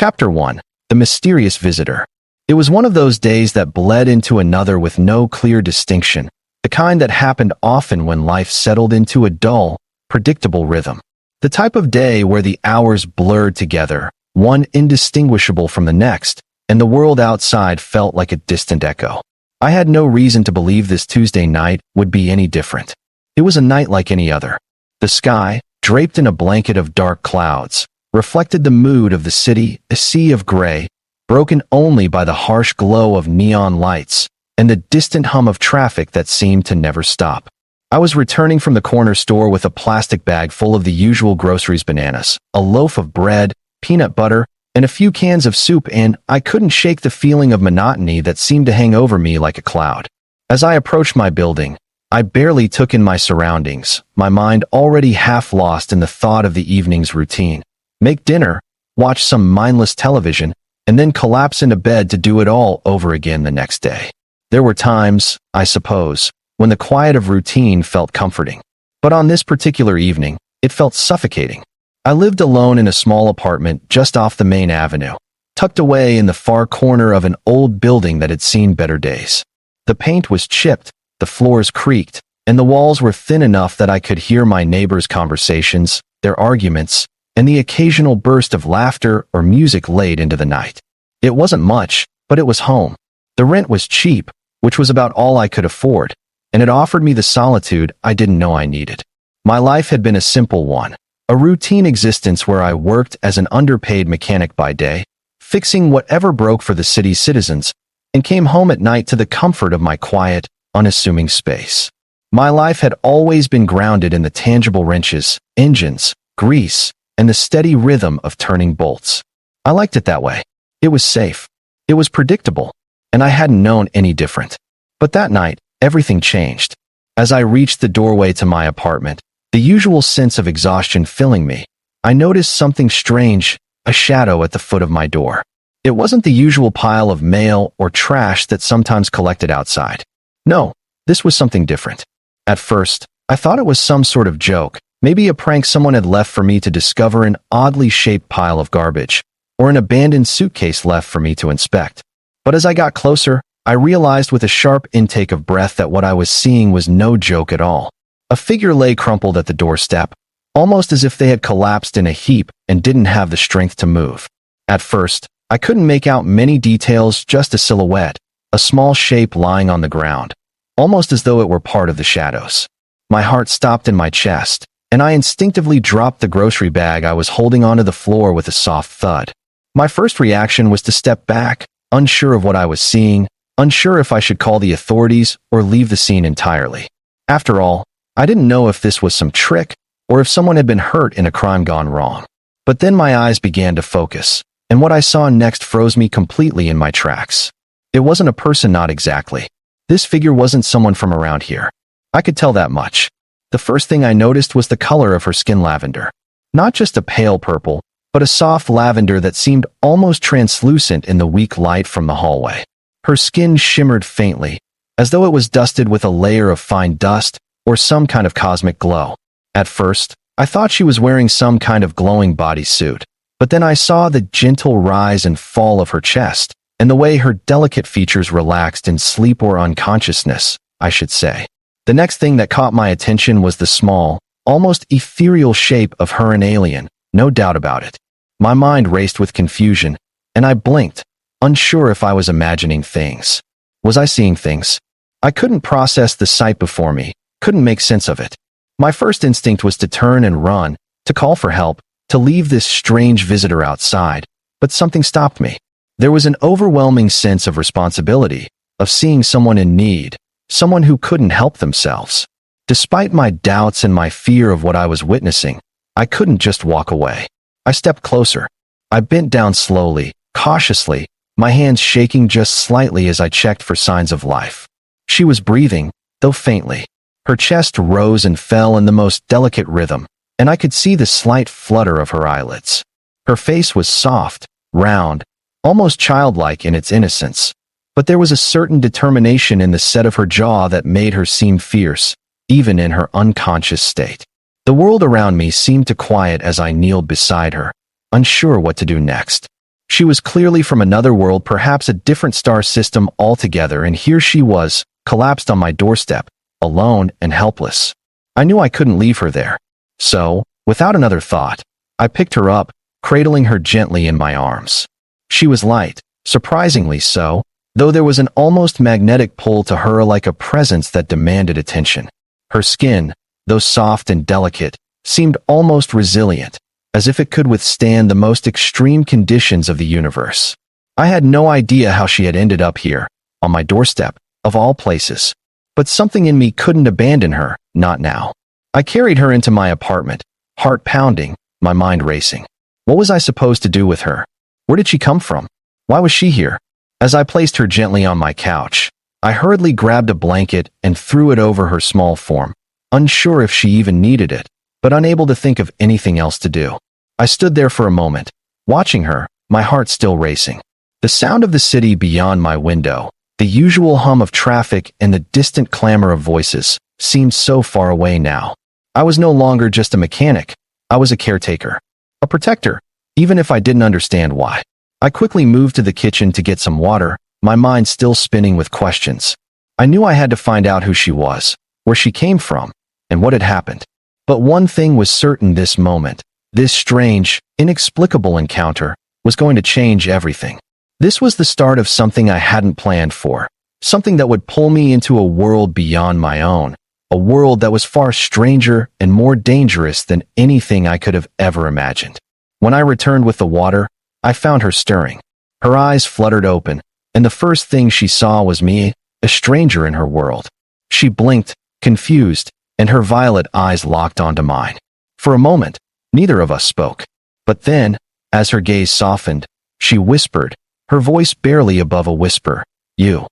Chapter 1. The Mysterious Visitor. It was one of those days that bled into another with no clear distinction, the kind that happened often when life settled into a dull, predictable rhythm. The type of day where the hours blurred together, one indistinguishable from the next, and the world outside felt like a distant echo. I had no reason to believe this Tuesday night would be any different. It was a night like any other. The sky, draped in a blanket of dark clouds, reflected the mood of the city, a sea of gray, broken only by the harsh glow of neon lights and the distant hum of traffic that seemed to never stop. I was returning from the corner store with a plastic bag full of the usual groceries: bananas, a loaf of bread, peanut butter, and a few cans of soup, and I couldn't shake the feeling of monotony that seemed to hang over me like a cloud. As I approached my building, I barely took in my surroundings, my mind already half lost in the thought of the evening's routine. Make dinner, watch some mindless television, and then collapse into bed to do it all over again the next day. There were times, I suppose, when the quiet of routine felt comforting. But on this particular evening, it felt suffocating. I lived alone in a small apartment just off the main avenue, tucked away in the far corner of an old building that had seen better days. The paint was chipped, the floors creaked, and the walls were thin enough that I could hear my neighbors' conversations, their arguments, and the occasional burst of laughter or music late into the night. It wasn't much, but it was home. The rent was cheap, which was about all I could afford, and it offered me the solitude I didn't know I needed. My life had been a simple one, a routine existence where I worked as an underpaid mechanic by day, fixing whatever broke for the city's citizens, and came home at night to the comfort of my quiet, unassuming space. My life had always been grounded in the tangible wrenches, engines, grease, and the steady rhythm of turning bolts. I liked it that way. It was safe. It was predictable, and I hadn't known any different. But that night, everything changed. As I reached the doorway to my apartment, the usual sense of exhaustion filling me, I noticed something strange, a shadow at the foot of my door. It wasn't the usual pile of mail or trash that sometimes collected outside. No, this was something different. At first, I thought it was some sort of joke, maybe a prank someone had left for me to discover, an oddly shaped pile of garbage, or an abandoned suitcase left for me to inspect. But as I got closer, I realized with a sharp intake of breath that what I was seeing was no joke at all. A figure lay crumpled at the doorstep, almost as if they had collapsed in a heap and didn't have the strength to move. At first, I couldn't make out many details, just a silhouette, a small shape lying on the ground, almost as though it were part of the shadows. My heart stopped in my chest, and I instinctively dropped the grocery bag I was holding onto the floor with a soft thud. My first reaction was to step back, unsure of what I was seeing, unsure if I should call the authorities or leave the scene entirely. After all, I didn't know if this was some trick or if someone had been hurt in a crime gone wrong. But then my eyes began to focus, and what I saw next froze me completely in my tracks. It wasn't a person, not exactly. This figure wasn't someone from around here. I could tell that much. The first thing I noticed was the color of her skin: lavender. Not just a pale purple, but a soft lavender that seemed almost translucent in the weak light from the hallway. Her skin shimmered faintly, as though it was dusted with a layer of fine dust or some kind of cosmic glow. At first, I thought she was wearing some kind of glowing bodysuit, but then I saw the gentle rise and fall of her chest, and the way her delicate features relaxed in sleep, or unconsciousness, I should say. The next thing that caught my attention was the small, almost ethereal shape of her, an alien, no doubt about it. My mind raced with confusion, and I blinked, unsure if I was imagining things. Was I seeing things? I couldn't process the sight before me, couldn't make sense of it. My first instinct was to turn and run, to call for help, to leave this strange visitor outside, but something stopped me. There was an overwhelming sense of responsibility, of seeing someone in need, someone who couldn't help themselves. Despite my doubts and my fear of what I was witnessing, I couldn't just walk away. I stepped closer. I bent down slowly, cautiously, my hands shaking just slightly as I checked for signs of life. She was breathing, though faintly. Her chest rose and fell in the most delicate rhythm, and I could see the slight flutter of her eyelids. Her face was soft, round, almost childlike in its innocence, but there was a certain determination in the set of her jaw that made her seem fierce, even in her unconscious state. The world around me seemed to quiet as I kneeled beside her, unsure what to do next. She was clearly from another world, perhaps a different star system altogether, and here she was, collapsed on my doorstep, alone and helpless. I knew I couldn't leave her there. So, without another thought, I picked her up, cradling her gently in my arms. She was light, surprisingly so, though there was an almost magnetic pull to her, like a presence that demanded attention. Her skin, though soft and delicate, seemed almost resilient, as if it could withstand the most extreme conditions of the universe. I had no idea how she had ended up here, on my doorstep, of all places. But something in me couldn't abandon her, not now. I carried her into my apartment, heart pounding, my mind racing. What was I supposed to do with her? Where did she come from? Why was she here? As I placed her gently on my couch, I hurriedly grabbed a blanket and threw it over her small form, unsure if she even needed it, but unable to think of anything else to do. I stood there for a moment, watching her, my heart still racing. The sound of the city beyond my window, the usual hum of traffic and the distant clamor of voices, seemed so far away now. I was no longer just a mechanic. I was a caretaker, a protector, even if I didn't understand why. I quickly moved to the kitchen to get some water, my mind still spinning with questions. I knew I had to find out who she was, where she came from, and what had happened. But one thing was certain: this moment, this strange, inexplicable encounter, was going to change everything. This was the start of something I hadn't planned for, something that would pull me into a world beyond my own, a world that was far stranger and more dangerous than anything I could have ever imagined. When I returned with the water, I found her stirring. Her eyes fluttered open, and the first thing she saw was me, a stranger in her world. She blinked, confused, and her violet eyes locked onto mine. For a moment, neither of us spoke. But then, as her gaze softened, she whispered, her voice barely above a whisper, You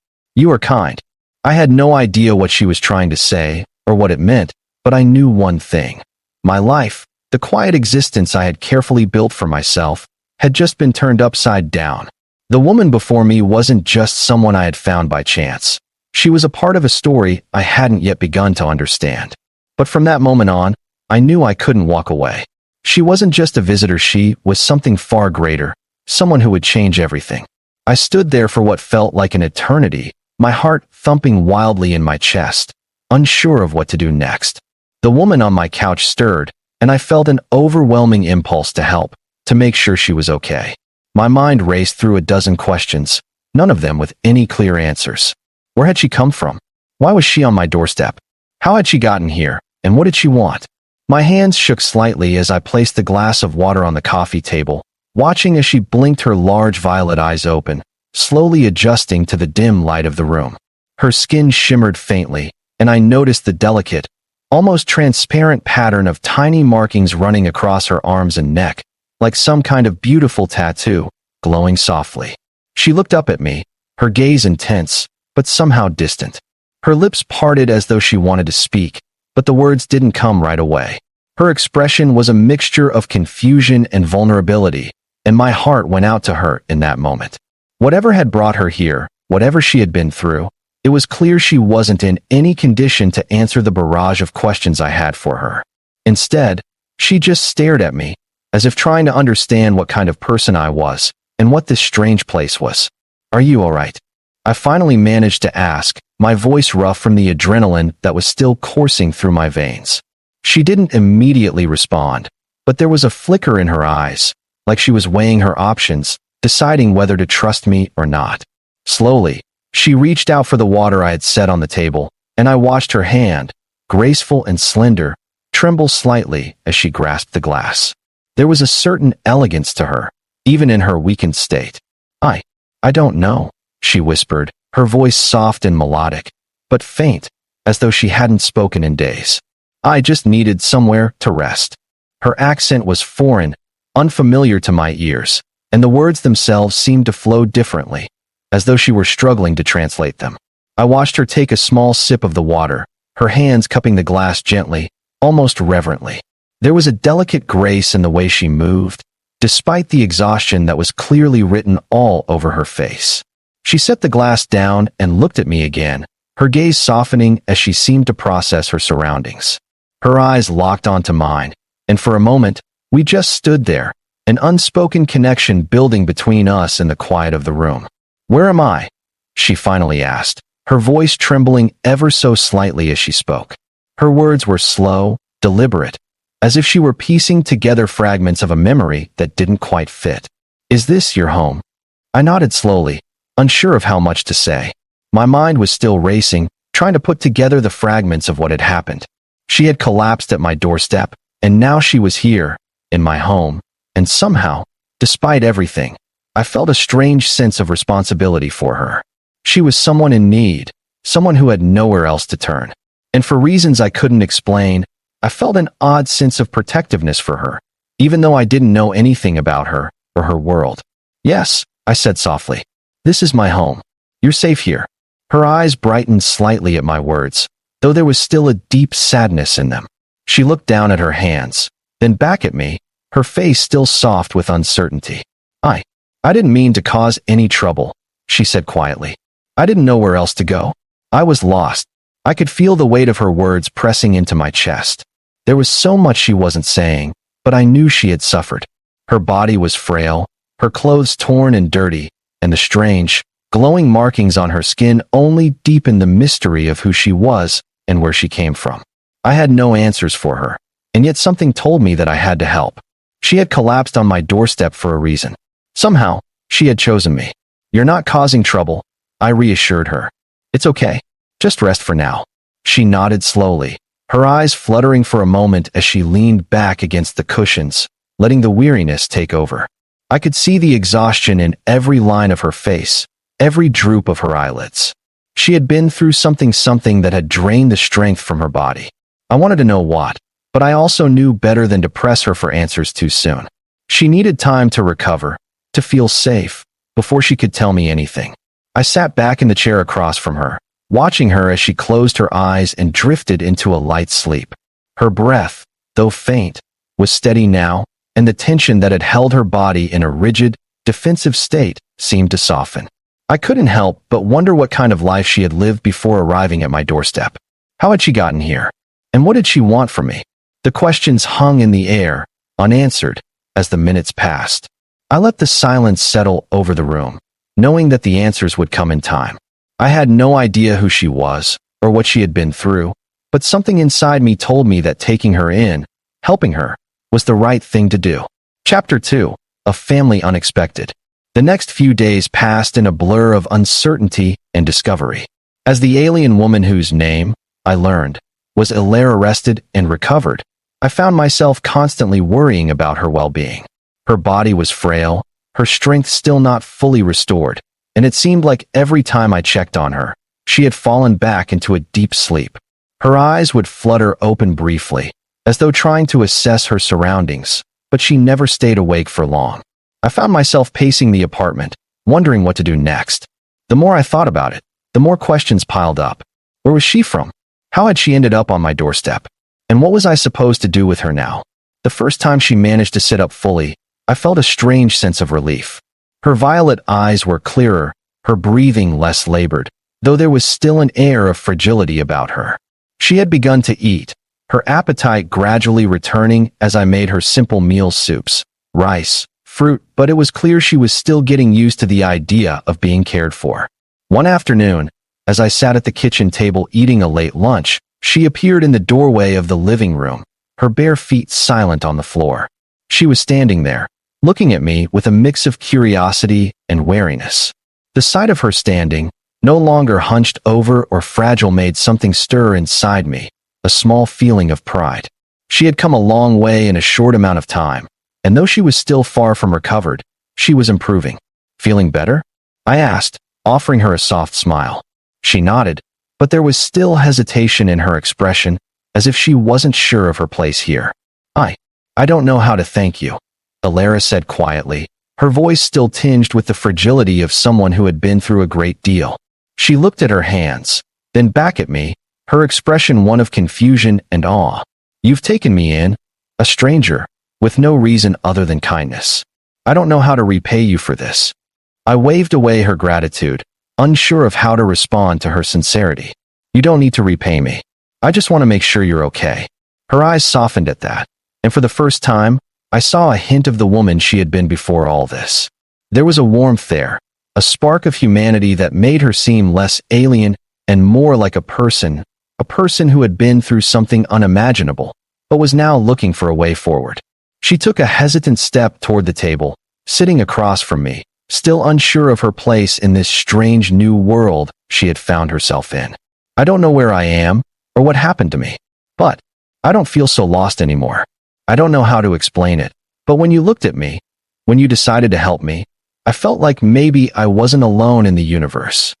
are kind." I had no idea what she was trying to say or what it meant, but I knew one thing. My life, the quiet existence I had carefully built for myself, had just been turned upside down. The woman before me wasn't just someone I had found by chance. She was a part of a story I hadn't yet begun to understand. But from that moment on, I knew I couldn't walk away. She wasn't just a visitor, she was something far greater, someone who would change everything. I stood there for what felt like an eternity, my heart thumping wildly in my chest, unsure of what to do next. The woman on my couch stirred, and I felt an overwhelming impulse to help, to make sure she was okay. My mind raced through a dozen questions, none of them with any clear answers. Where had she come from? Why was she on my doorstep? How had she gotten here, and what did she want? My hands shook slightly as I placed the glass of water on the coffee table, watching as she blinked her large violet eyes open, slowly adjusting to the dim light of the room. Her skin shimmered faintly, and I noticed the delicate, almost transparent pattern of tiny markings running across her arms and neck, like some kind of beautiful tattoo, glowing softly. She looked up at me, her gaze intense, but somehow distant. Her lips parted as though she wanted to speak, but the words didn't come right away. Her expression was a mixture of confusion and vulnerability, and my heart went out to her in that moment. Whatever had brought her here, whatever she had been through, it was clear she wasn't in any condition to answer the barrage of questions I had for her. Instead, she just stared at me, as if trying to understand what kind of person I was, and what this strange place was. "Are you all right?" I finally managed to ask, my voice rough from the adrenaline that was still coursing through my veins. She didn't immediately respond, but there was a flicker in her eyes, like she was weighing her options, deciding whether to trust me or not. Slowly, she reached out for the water I had set on the table, and I watched her hand, graceful and slender, tremble slightly as she grasped the glass. There was a certain elegance to her, even in her weakened state. I don't know," she whispered, her voice soft and melodic, but faint, as though she hadn't spoken in days. "I just needed somewhere to rest." Her accent was foreign, unfamiliar to my ears, and the words themselves seemed to flow differently, as though she were struggling to translate them. I watched her take a small sip of the water, her hands cupping the glass gently, almost reverently. There was a delicate grace in the way she moved, despite the exhaustion that was clearly written all over her face. She set the glass down and looked at me again, her gaze softening as she seemed to process her surroundings. Her eyes locked onto mine, and for a moment, we just stood there, an unspoken connection building between us in the quiet of the room. "Where am I?" she finally asked, her voice trembling ever so slightly as she spoke. Her words were slow, deliberate, as if she were piecing together fragments of a memory that didn't quite fit. "Is this your home?" I nodded slowly, unsure of how much to say. My mind was still racing, trying to put together the fragments of what had happened. She had collapsed at my doorstep, and now she was here, in my home, and somehow, despite everything, I felt a strange sense of responsibility for her. She was someone in need, someone who had nowhere else to turn. And for reasons I couldn't explain, I felt an odd sense of protectiveness for her, even though I didn't know anything about her or her world. "Yes," I said softly. "This is my home. You're safe here." Her eyes brightened slightly at my words, though there was still a deep sadness in them. She looked down at her hands, then back at me, her face still soft with uncertainty. I didn't mean to cause any trouble," she said quietly. "I didn't know where else to go. I was lost." I could feel the weight of her words pressing into my chest. There was so much she wasn't saying, but I knew she had suffered. Her body was frail, her clothes torn and dirty, and the strange, glowing markings on her skin only deepened the mystery of who she was and where she came from. I had no answers for her, and yet something told me that I had to help. She had collapsed on my doorstep for a reason. Somehow, she had chosen me. "You're not causing trouble," I reassured her. "It's okay. Just rest for now." She nodded slowly, her eyes fluttering for a moment as she leaned back against the cushions, letting the weariness take over. I could see the exhaustion in every line of her face, every droop of her eyelids. She had been through something that had drained the strength from her body. I wanted to know what, but I also knew better than to press her for answers too soon. She needed time to recover, to feel safe, before she could tell me anything. I sat back in the chair across from her, watching her as she closed her eyes and drifted into a light sleep. Her breath, though faint, was steady now, and the tension that had held her body in a rigid, defensive state seemed to soften. I couldn't help but wonder what kind of life she had lived before arriving at my doorstep. How had she gotten here? And what did she want from me? The questions hung in the air, unanswered, as the minutes passed. I let the silence settle over the room, knowing that the answers would come in time. I had no idea who she was, or what she had been through, but something inside me told me that taking her in, helping her, was the right thing to do. Chapter 2, A Family Unexpected. The next few days passed in a blur of uncertainty and discovery. As the alien woman whose name, I learned, was Hilaire arrested and recovered, I found myself constantly worrying about her well-being. Her body was frail, her strength still not fully restored, and it seemed like every time I checked on her, she had fallen back into a deep sleep. Her eyes would flutter open briefly, as though trying to assess her surroundings, but she never stayed awake for long. I found myself pacing the apartment, wondering what to do next. The more I thought about it, the more questions piled up. Where was she from? How had she ended up on my doorstep? And what was I supposed to do with her now? The first time she managed to sit up fully, I felt a strange sense of relief. Her violet eyes were clearer, her breathing less labored, though there was still an air of fragility about her. She had begun to eat, her appetite gradually returning as I made her simple meal soups, rice, fruit, but it was clear she was still getting used to the idea of being cared for. One afternoon, as I sat at the kitchen table eating a late lunch, she appeared in the doorway of the living room, her bare feet silent on the floor. She was standing there, looking at me with a mix of curiosity and wariness. The sight of her standing, no longer hunched over or fragile, made something stir inside me, a small feeling of pride. She had come a long way in a short amount of time, and though she was still far from recovered, she was improving. "Feeling better?" I asked, offering her a soft smile. She nodded, but there was still hesitation in her expression, as if she wasn't sure of her place here. I don't know how to thank you," Hilaire said quietly, her voice still tinged with the fragility of someone who had been through a great deal. She looked at her hands, then back at me, her expression one of confusion and awe. "You've taken me in, a stranger, with no reason other than kindness. I don't know how to repay you for this." I waved away her gratitude, unsure of how to respond to her sincerity. "You don't need to repay me. I just want to make sure you're okay." Her eyes softened at that, and for the first time, I saw a hint of the woman she had been before all this. There was a warmth there, a spark of humanity that made her seem less alien and more like a person who had been through something unimaginable, but was now looking for a way forward. She took a hesitant step toward the table, sitting across from me, still unsure of her place in this strange new world she had found herself in. I don't know where I am or what happened to me, but I don't feel so lost anymore. I don't know how to explain it, but when you looked at me, when you decided to help me, I felt like maybe I wasn't alone in the universe.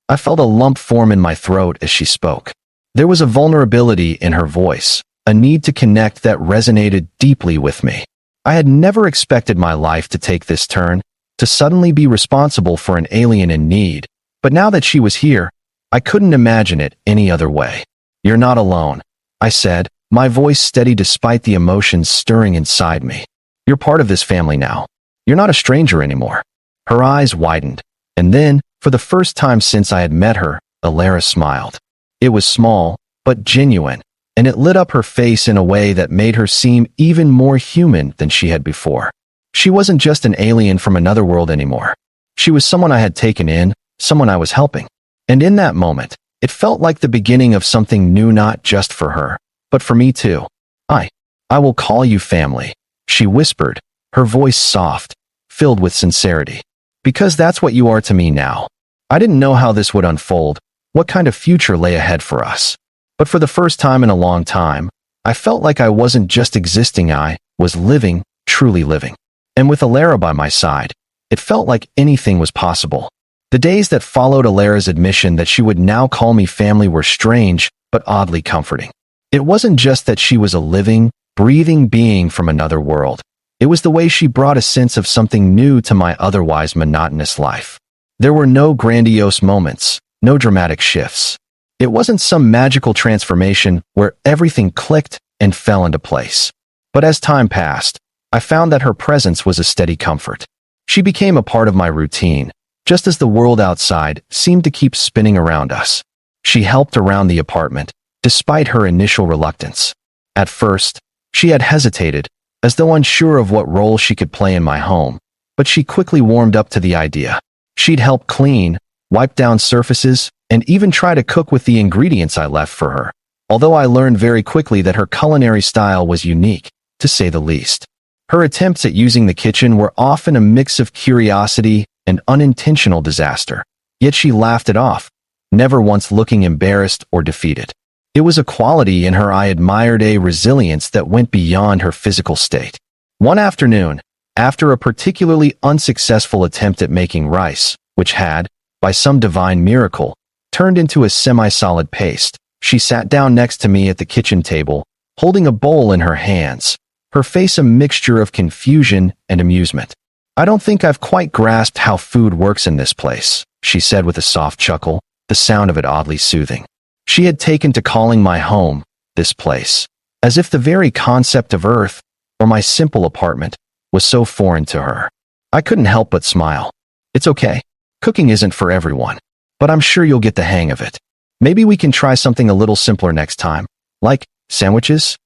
I felt a lump form in my throat as she spoke. There was a vulnerability in her voice, a need to connect that resonated deeply with me. I had never expected my life to take this turn, to suddenly be responsible for an alien in need, but now that she was here, I couldn't imagine it any other way. "You're not alone," I said, my voice steady despite the emotions stirring inside me. "You're part of this family now. You're not a stranger anymore." Her eyes widened, and then, for the first time since I had met her, Alara smiled. It was small, but genuine, and it lit up her face in a way that made her seem even more human than she had before. She wasn't just an alien from another world anymore. She was someone I had taken in, someone I was helping. And in that moment, it felt like the beginning of something new, not just for her, but for me too. I will call you family," she whispered, her voice soft, filled with sincerity. "Because that's what you are to me now." I didn't know how this would unfold, what kind of future lay ahead for us. But for the first time in a long time, I felt like I wasn't just existing, I was living, truly living. And with Alara by my side, it felt like anything was possible. The days that followed Alara's admission that she would now call me family were strange, but oddly comforting. It wasn't just that she was a living, breathing being from another world. It was the way she brought a sense of something new to my otherwise monotonous life. There were no grandiose moments, no dramatic shifts. It wasn't some magical transformation where everything clicked and fell into place. But as time passed, I found that her presence was a steady comfort. She became a part of my routine, just as the world outside seemed to keep spinning around us. She helped around the apartment, despite her initial reluctance. At first, she had hesitated, as though unsure of what role she could play in my home, but she quickly warmed up to the idea. She'd help clean, wipe down surfaces, and even try to cook with the ingredients I left for her, although I learned very quickly that her culinary style was unique, to say the least. Her attempts at using the kitchen were often a mix of curiosity and unintentional disaster, yet she laughed it off, never once looking embarrassed or defeated. It was a quality in her I admired, a resilience that went beyond her physical state. One afternoon, after a particularly unsuccessful attempt at making rice, which had, by some divine miracle, turned into a semi-solid paste, she sat down next to me at the kitchen table, holding a bowl in her hands, her face a mixture of confusion and amusement. "I don't think I've quite grasped how food works in this place," she said with a soft chuckle, the sound of it oddly soothing. She had taken to calling my home, this place, as if the very concept of Earth, or my simple apartment, was so foreign to her. I couldn't help but smile. "It's okay. Cooking isn't for everyone, but I'm sure you'll get the hang of it. Maybe we can try something a little simpler next time, like sandwiches?"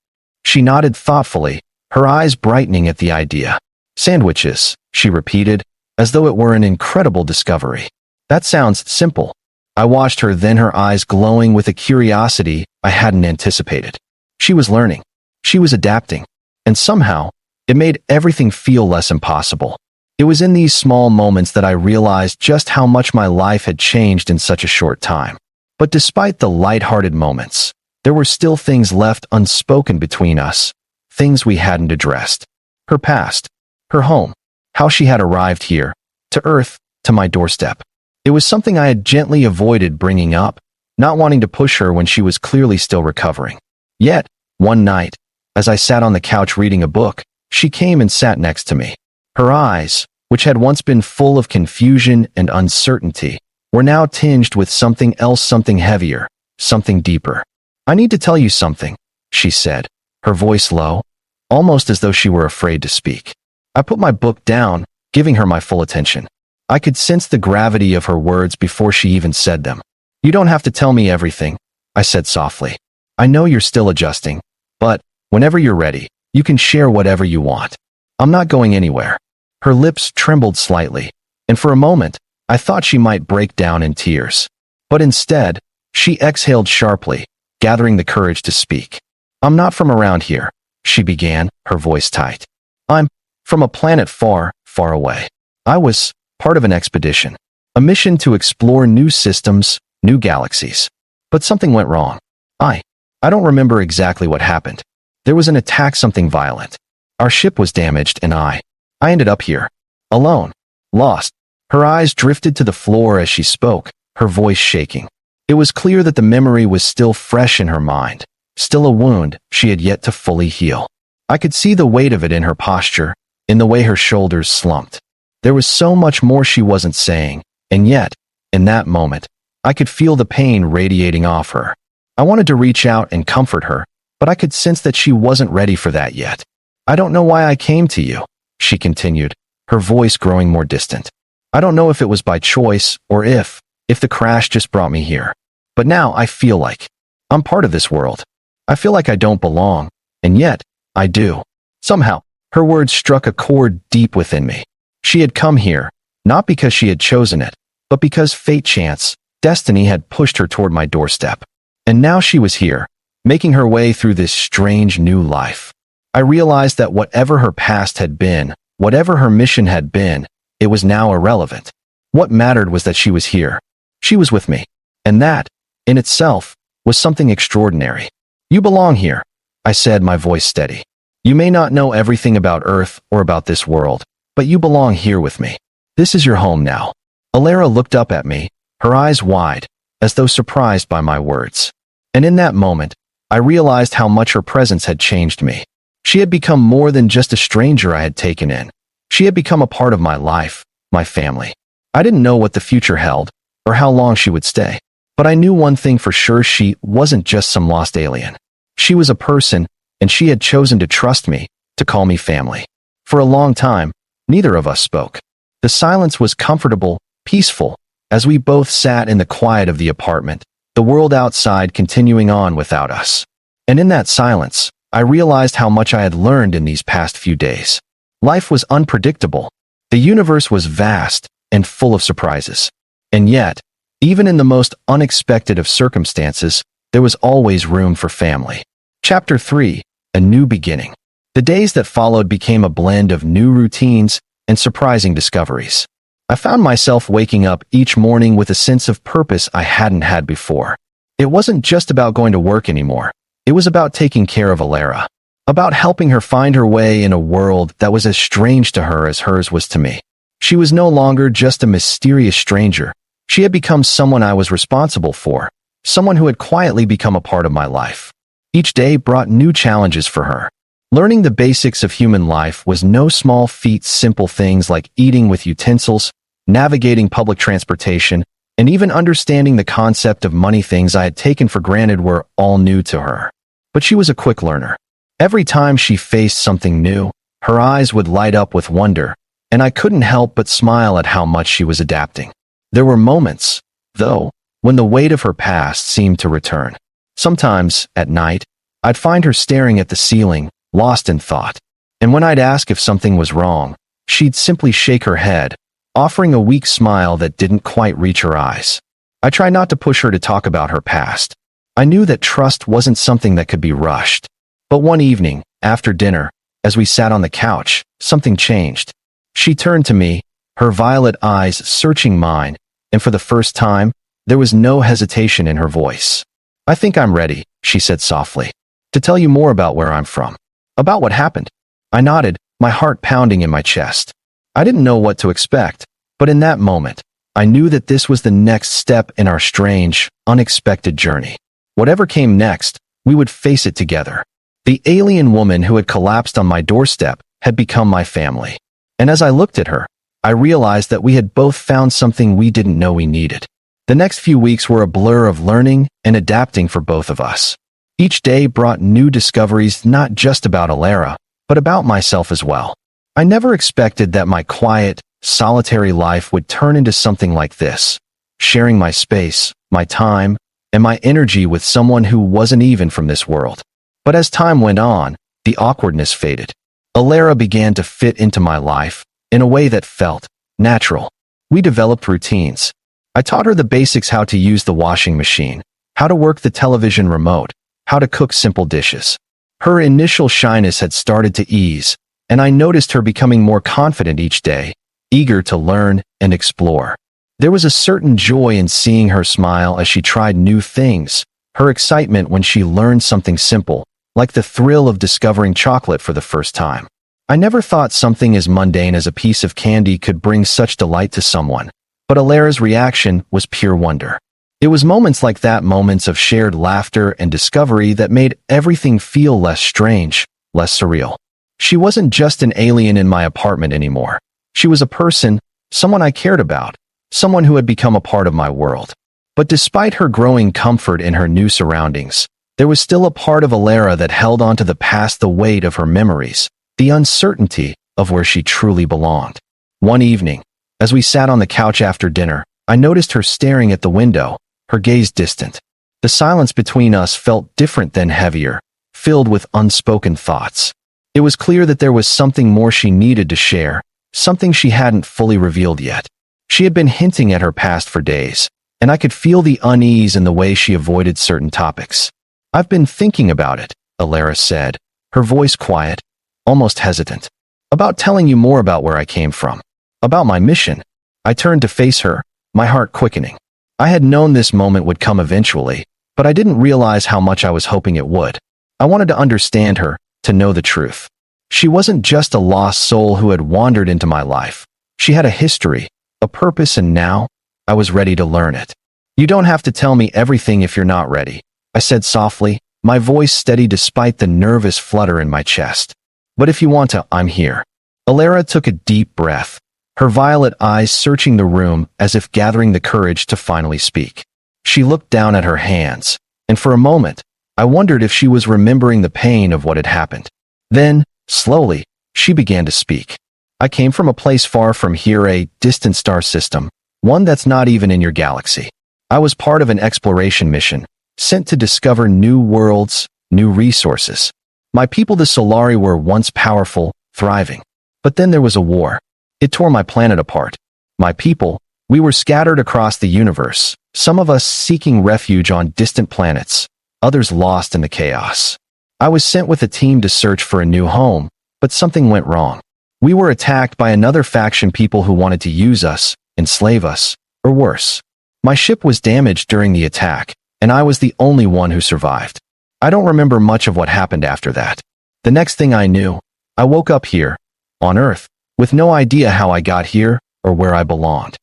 She nodded thoughtfully, her eyes brightening at the idea. "Sandwiches," she repeated, as though it were an incredible discovery. "That sounds simple." I watched her, then her eyes glowing with a curiosity I hadn't anticipated. She was learning. She was adapting. And somehow, it made everything feel less impossible. It was in these small moments that I realized just how much my life had changed in such a short time. But despite the light-hearted moments, there were still things left unspoken between us, things we hadn't addressed. Her past, her home, how she had arrived here, to Earth, to my doorstep. It was something I had gently avoided bringing up, not wanting to push her when she was clearly still recovering. Yet, one night, as I sat on the couch reading a book, she came and sat next to me. Her eyes, which had once been full of confusion and uncertainty, were now tinged with something else, something heavier, something deeper. "I need to tell you something," she said, her voice low, almost as though she were afraid to speak. I put my book down, giving her my full attention. I could sense the gravity of her words before she even said them. "You don't have to tell me everything," I said softly. "I know you're still adjusting, but whenever you're ready, you can share whatever you want." I'm not going anywhere. Her lips trembled slightly, and for a moment, I thought she might break down in tears. But instead, she exhaled sharply, gathering the courage to speak. I'm not from around here, she began, her voice tight. I'm from a planet far, far away. I was part of an expedition, a mission to explore new systems, new galaxies. But something went wrong. I don't remember exactly what happened. There was an attack, something violent. Our ship was damaged, and I ended up here, alone, lost. Her eyes drifted to the floor as she spoke, her voice shaking. It was clear that the memory was still fresh in her mind, still a wound she had yet to fully heal. I could see the weight of it in her posture, in the way her shoulders slumped. There was so much more she wasn't saying, and yet, in that moment, I could feel the pain radiating off her. I wanted to reach out and comfort her, but I could sense that she wasn't ready for that yet. I don't know why I came to you, she continued, her voice growing more distant. I don't know if it was by choice or if the crash just brought me here. But now I feel like I'm part of this world. I feel like I don't belong, and yet I do. Somehow, her words struck a chord deep within me. She had come here, not because she had chosen it, but because fate, chance, destiny had pushed her toward my doorstep. And now she was here, making her way through this strange new life. I realized that whatever her past had been, whatever her mission had been, it was now irrelevant. What mattered was that she was here. She was with me. And that, in itself, was something extraordinary. You belong here, I said, my voice steady. You may not know everything about Earth or about this world, but you belong here with me. This is your home now. Alara looked up at me, her eyes wide, as though surprised by my words. And in that moment, I realized how much her presence had changed me. She had become more than just a stranger I had taken in. She had become a part of my life, my family. I didn't know what the future held, or how long she would stay. But I knew one thing for sure: she wasn't just some lost alien. She was a person, and she had chosen to trust me, to call me family. For a long time, neither of us spoke. The silence was comfortable, peaceful, as we both sat in the quiet of the apartment, the world outside continuing on without us. And in that silence, I realized how much I had learned in these past few days. Life was unpredictable. The universe was vast and full of surprises. And yet, even in the most unexpected of circumstances, there was always room for family. Chapter 3: A New Beginning. The days that followed became a blend of new routines and surprising discoveries. I found myself waking up each morning with a sense of purpose I hadn't had before. It wasn't just about going to work anymore. It was about taking care of Alara, about helping her find her way in a world that was as strange to her as hers was to me. She was no longer just a mysterious stranger. She had become someone I was responsible for, someone who had quietly become a part of my life. Each day brought new challenges for her. Learning the basics of human life was no small feat. Simple things like eating with utensils, navigating public transportation, and even understanding the concept of money, things I had taken for granted, were all new to her. But she was a quick learner. Every time she faced something new, her eyes would light up with wonder, and I couldn't help but smile at how much she was adapting. There were moments, though, when the weight of her past seemed to return. Sometimes, at night, I'd find her staring at the ceiling, lost in thought. And when I'd ask if something was wrong, she'd simply shake her head, offering a weak smile that didn't quite reach her eyes. I tried not to push her to talk about her past. I knew that trust wasn't something that could be rushed. But one evening, after dinner, as we sat on the couch, something changed. She turned to me, her violet eyes searching mine, and for the first time, there was no hesitation in her voice. I think I'm ready, she said softly, to tell you more about where I'm from. About what happened. I nodded, my heart pounding in my chest. I didn't know what to expect, but in that moment, I knew that this was the next step in our strange, unexpected journey. Whatever came next, we would face it together. The alien woman who had collapsed on my doorstep had become my family. And as I looked at her, I realized that we had both found something we didn't know we needed. The next few weeks were a blur of learning and adapting for both of us. Each day brought new discoveries, not just about Alara, but about myself as well. I never expected that my quiet, solitary life would turn into something like this, sharing my space, my time, and my energy with someone who wasn't even from this world. But as time went on, the awkwardness faded. Alara began to fit into my life in a way that felt natural. We developed routines. I taught her the basics: how to use the washing machine, how to work the television remote, how to cook simple dishes. Her initial shyness had started to ease, and I noticed her becoming more confident each day, eager to learn and explore. There was a certain joy in seeing her smile as she tried new things, her excitement when she learned something simple, like the thrill of discovering chocolate for the first time. I never thought something as mundane as a piece of candy could bring such delight to someone, but Alara's reaction was pure wonder. It was moments like that, moments of shared laughter and discovery, that made everything feel less strange, less surreal. She wasn't just an alien in my apartment anymore. She was a person, someone I cared about, someone who had become a part of my world. But despite her growing comfort in her new surroundings, there was still a part of Alara that held onto the past, the weight of her memories, the uncertainty of where she truly belonged. One evening, as we sat on the couch after dinner, I noticed her staring at the window, her gaze distant. The silence between us felt different, than heavier, filled with unspoken thoughts. It was clear that there was something more she needed to share, something she hadn't fully revealed yet. She had been hinting at her past for days, and I could feel the unease in the way she avoided certain topics. "I've been thinking about it," Alara said, her voice quiet, almost hesitant. "About telling you more about where I came from. About my mission." I turned to face her, my heart quickening. I had known this moment would come eventually, but I didn't realize how much I was hoping it would. I wanted to understand her, to know the truth. She wasn't just a lost soul who had wandered into my life. She had a history, a purpose, and now I was ready to learn it. "You don't have to tell me everything if you're not ready," I said softly, my voice steady despite the nervous flutter in my chest. "But if you want to, I'm here." Alara took a deep breath, her violet eyes searching the room as if gathering the courage to finally speak. She looked down at her hands, and for a moment, I wondered if she was remembering the pain of what had happened. Then, slowly, she began to speak. "I came from a place far from here, a distant star system, one that's not even in your galaxy. I was part of an exploration mission, sent to discover new worlds, new resources. My people, the Solari, were once powerful, thriving. But then there was a war. It tore my planet apart. My people, we were scattered across the universe, some of us seeking refuge on distant planets, others lost in the chaos. I was sent with a team to search for a new home, but something went wrong. We were attacked by another faction, people who wanted to use us, enslave us, or worse. My ship was damaged during the attack, and I was the only one who survived. I don't remember much of what happened after that. The next thing I knew, I woke up here, on Earth, with no idea how I got here or where I belonged."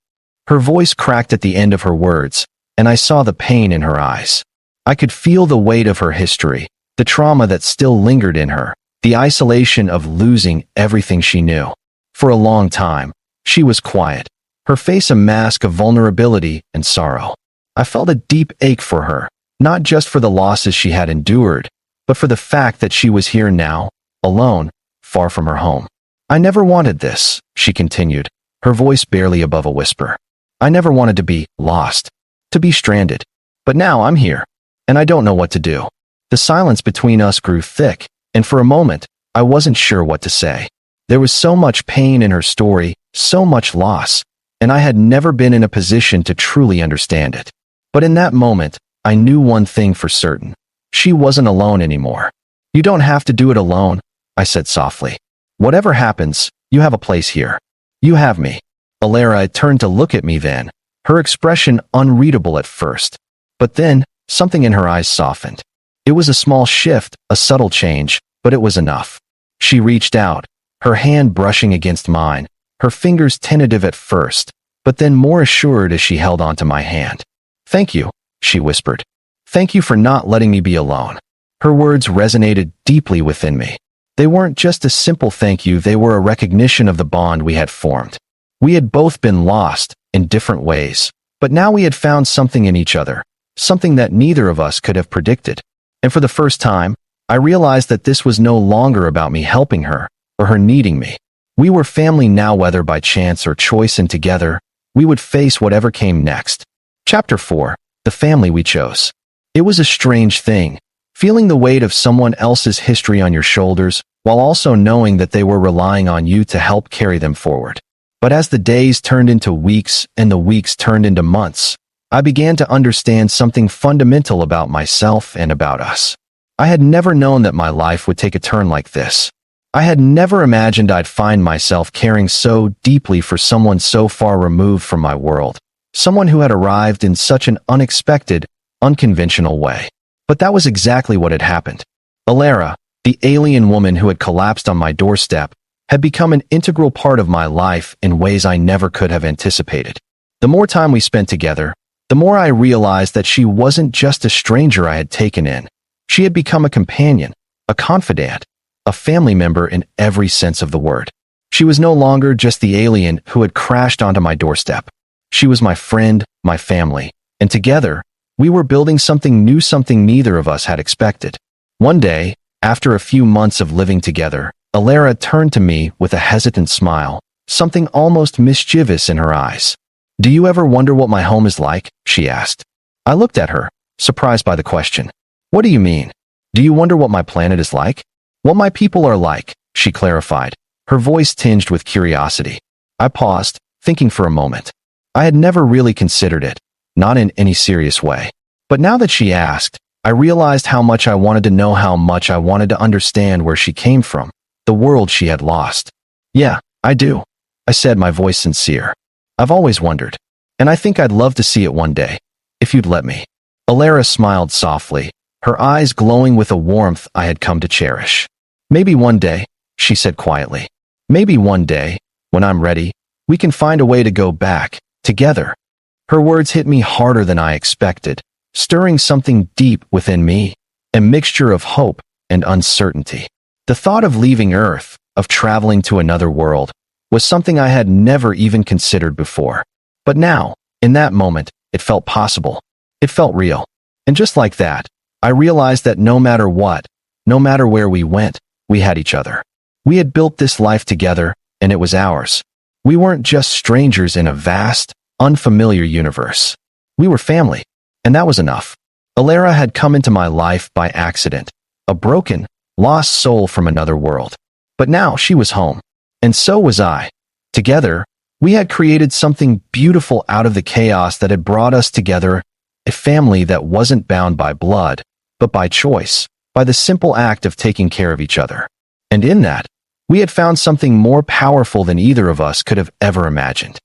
Her voice cracked at the end of her words, and I saw the pain in her eyes. I could feel the weight of her history, the trauma that still lingered in her, the isolation of losing everything she knew. For a long time, she was quiet, her face a mask of vulnerability and sorrow. I felt a deep ache for her, not just for the losses she had endured, but for the fact that she was here now, alone, far from her home. "I never wanted this," she continued, her voice barely above a whisper. "I never wanted to be lost, to be stranded. But now I'm here, and I don't know what to do." The silence between us grew thick, and for a moment, I wasn't sure what to say. There was so much pain in her story, so much loss, and I had never been in a position to truly understand it. But in that moment, I knew one thing for certain. She wasn't alone anymore. "You don't have to do it alone," I said softly. "Whatever happens, you have a place here. You have me." Alara turned to look at me then, her expression unreadable at first. But then, something in her eyes softened. It was a small shift, a subtle change, but it was enough. She reached out, her hand brushing against mine, her fingers tentative at first, but then more assured as she held onto my hand. "Thank you," she whispered. "Thank you for not letting me be alone." Her words resonated deeply within me. They weren't just a simple thank you, they were a recognition of the bond we had formed. We had both been lost, in different ways, but now we had found something in each other, something that neither of us could have predicted. And for the first time, I realized that this was no longer about me helping her, or her needing me. We were family now, whether by chance or choice, and together, we would face whatever came next. Chapter 4. The Family We Chose. It was a strange thing, Feeling the weight of someone else's history on your shoulders, while also knowing that they were relying on you to help carry them forward. But as the days turned into weeks and the weeks turned into months, I began to understand something fundamental about myself and about us. I had never known that my life would take a turn like this. I had never imagined I'd find myself caring so deeply for someone so far removed from my world, someone who had arrived in such an unexpected, unconventional way. But that was exactly what had happened. Alara, the alien woman who had collapsed on my doorstep, had become an integral part of my life in ways I never could have anticipated. The more time we spent together, the more I realized that she wasn't just a stranger I had taken in. She had become a companion, a confidant, a family member in every sense of the word. She was no longer just the alien who had crashed onto my doorstep. She was my friend, my family, and together, we were building something new, something neither of us had expected. One day, after a few months of living together, Alara turned to me with a hesitant smile, something almost mischievous in her eyes. "Do you ever wonder what my home is like?" she asked. I looked at her, surprised by the question. "What do you mean? Do you wonder what my planet is like?" "What my people are like," she clarified, her voice tinged with curiosity. I paused, thinking for a moment. I had never really considered it, not in any serious way. But now that she asked, I realized how much I wanted to know, how much I wanted to understand where she came from, the world she had lost. "Yeah, I do," I said, my voice sincere. "I've always wondered, and I think I'd love to see it one day, if you'd let me." Alara smiled softly, her eyes glowing with a warmth I had come to cherish. "Maybe one day," she said quietly. "Maybe one day, when I'm ready, we can find a way to go back, together." Her words hit me harder than I expected, stirring something deep within me, a mixture of hope and uncertainty. The thought of leaving Earth, of traveling to another world, was something I had never even considered before. But now, in that moment, it felt possible. It felt real. And just like that, I realized that no matter what, no matter where we went, we had each other. We had built this life together, and it was ours. We weren't just strangers in a vast, unfamiliar universe. We were family, and that was enough. Alara had come into my life by accident, a broken, lost soul from another world. But now she was home, and so was I. Together, we had created something beautiful out of the chaos that had brought us together, a family that wasn't bound by blood, but by choice, by the simple act of taking care of each other. And in that, we had found something more powerful than either of us could have ever imagined.